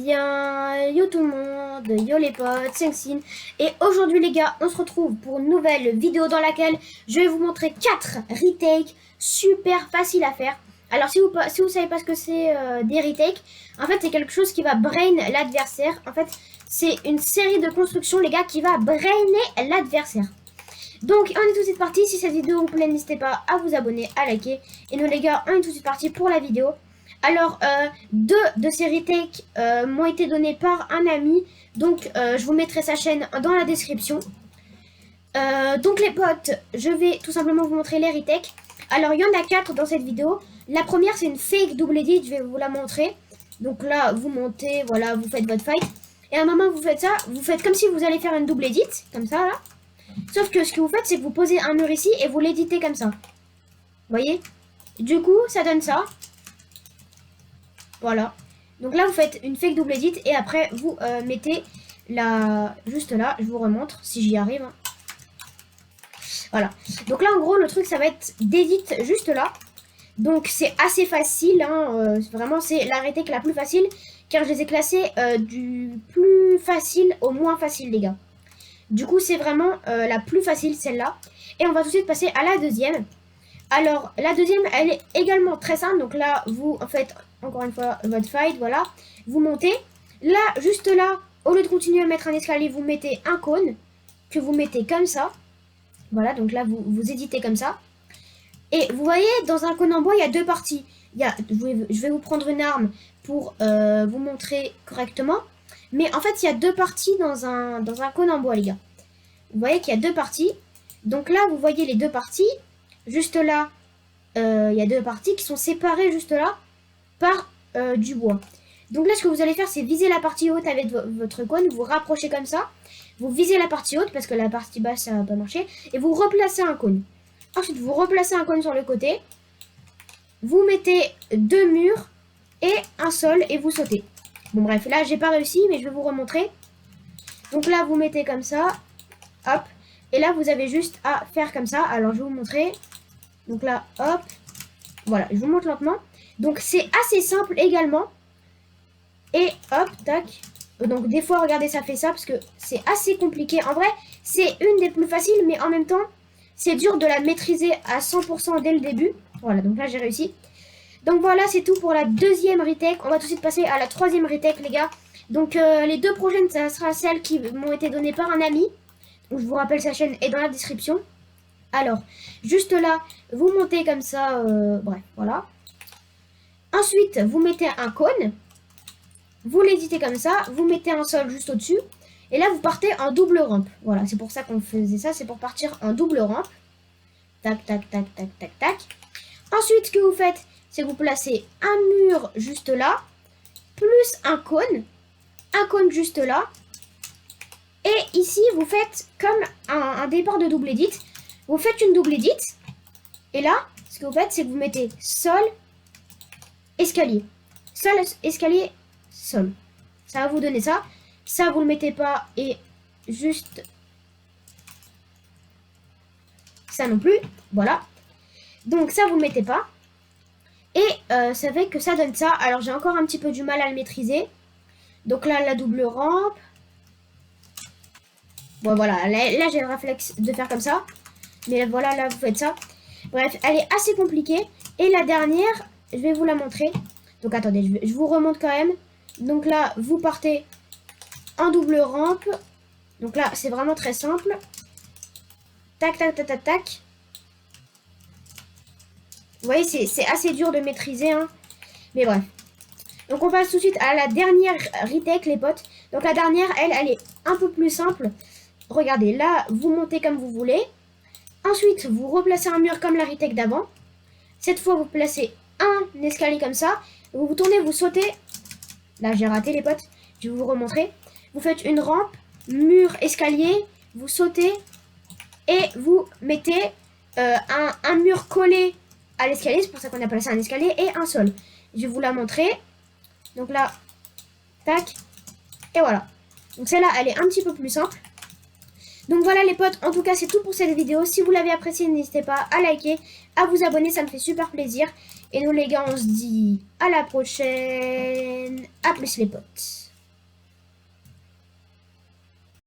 bien, yo tout le monde, yo les potes, c'est Xin. Et aujourd'hui les gars, on se retrouve pour une nouvelle vidéo dans laquelle je vais vous montrer 4 retakes super faciles à faire. Alors si vous savez pas ce que c'est des retakes, en fait c'est quelque chose qui va brain l'adversaire. En fait c'est une série de constructions les gars qui va brainer l'adversaire. Donc on est tout de suite parti, si cette vidéo vous plaît n'hésitez pas à vous abonner, à liker. Et nous les gars, on est tout de suite parti pour la vidéo. Alors, deux de ces retakes m'ont été donnés par un ami. Donc, je vous mettrai sa chaîne dans la description. Donc, les potes, je vais tout simplement vous montrer les retakes. Alors, il y en a 4 dans cette vidéo. La première, c'est une fake double edit. Je vais vous la montrer. Donc là, vous montez, voilà, vous faites votre fight. Et à un moment, vous faites ça. Vous faites comme si vous allez faire une double edit. Comme ça, là. Sauf que ce que vous faites, c'est que vous posez un mur ici et vous l'éditez comme ça. Vous voyez? Du coup, ça donne ça. Voilà. Donc là, vous faites une fake double edit et après, vous mettez la... Juste là, je vous remontre si j'y arrive. Voilà. Donc là, en gros, le truc, ça va être d'edit juste là. Donc, c'est assez facile. Hein, vraiment, c'est la retake la plus facile. Car je les ai classés du plus facile au moins facile, les gars. Du coup, c'est vraiment la plus facile, celle-là. Et on va tout de suite passer à la deuxième. Alors, la deuxième, elle est également très simple. Donc là, vous faites encore une fois votre fight, voilà. Vous montez. Là, juste là, au lieu de continuer à mettre un escalier, vous mettez un cône que vous mettez comme ça. Voilà, donc là, vous éditez comme ça. Et vous voyez, dans un cône en bois, il y a deux parties. Je vais vous prendre une arme pour vous montrer correctement. Mais en fait, il y a deux parties dans un cône en bois, les gars. Vous voyez qu'il y a deux parties. Donc là, vous voyez les deux parties. Juste là, il y a deux parties qui sont séparées juste là par du bois. Donc là, ce que vous allez faire, c'est viser la partie haute avec votre cône. Vous rapprochez comme ça. Vous visez la partie haute parce que la partie basse, ça va pas marcher. Et vous replacez un cône. Ensuite, vous replacez un cône sur le côté. Vous mettez deux murs et un sol et vous sautez. Bon bref, là, j'ai pas réussi, mais je vais vous remontrer. Donc là, vous mettez comme ça. Hop. Et là, vous avez juste à faire comme ça. Alors, je vais vous montrer. Donc là, hop. Voilà, je vous montre lentement. Donc, c'est assez simple également. Et hop, tac. Donc, des fois, regardez, ça fait ça parce que c'est assez compliqué. En vrai, c'est une des plus faciles, mais en même temps, c'est dur de la maîtriser à 100% dès le début. Voilà, donc là, j'ai réussi. Donc, voilà, c'est tout pour la deuxième retake. On va tout de suite passer à la troisième retake, les gars. Donc, les deux prochaines, ça sera celles qui m'ont été données par un ami. Donc, je vous rappelle, sa chaîne est dans la description. Alors, juste là, vous montez comme ça, bref, voilà. Ensuite, vous mettez un cône. Vous l'éditez comme ça. Vous mettez un sol juste au-dessus. Et là, vous partez en double rampe. Voilà, c'est pour ça qu'on faisait ça. C'est pour partir en double rampe. Tac, tac, tac, tac, tac, tac. Ensuite, ce que vous faites, c'est que vous placez un mur juste là. Plus un cône. Un cône juste là. Et ici, vous faites comme un départ de double edit. Vous faites une double edit. Et là, ce que vous faites, c'est que vous mettez sol, escalier. Sol, escalier, sol. Ça va vous donner ça. Ça, vous le mettez pas. Et juste ça non plus. Voilà. Donc ça, vous le mettez pas. Et ça fait que ça donne ça. Alors, j'ai encore un petit peu du mal à le maîtriser. Donc là, la double rampe. Bon, voilà. Là j'ai le réflexe de faire comme ça. Mais voilà, là, vous faites ça. Bref, elle est assez compliquée. Et la dernière, je vais vous la montrer. Donc, attendez, je vous remonte quand même. Donc là, vous partez en double rampe. Donc là, c'est vraiment très simple. Tac, tac, tac, tac, tac. Vous voyez, c'est assez dur de maîtriser. Hein. Mais bref. Donc, on passe tout de suite à la dernière retake, les potes. Donc, la dernière, elle est un peu plus simple. Regardez, là, vous montez comme vous voulez. Ensuite, vous replacez un mur comme la retake d'avant. Cette fois, vous placez un escalier comme ça. Vous vous tournez, vous sautez. Là, j'ai raté les potes. Je vais vous remontrer. Vous faites une rampe, mur, escalier. Vous sautez. Et vous mettez un mur collé à l'escalier. C'est pour ça qu'on appelle ça un escalier. Et un sol. Je vais vous la montrer. Donc là, tac. Et voilà. Donc celle-là, elle est un petit peu plus simple. Donc voilà les potes, en tout cas c'est tout pour cette vidéo. Si vous l'avez appréciée, n'hésitez pas à liker, à vous abonner, ça me fait super plaisir. Et nous les gars, on se dit à la prochaine. A plus les potes.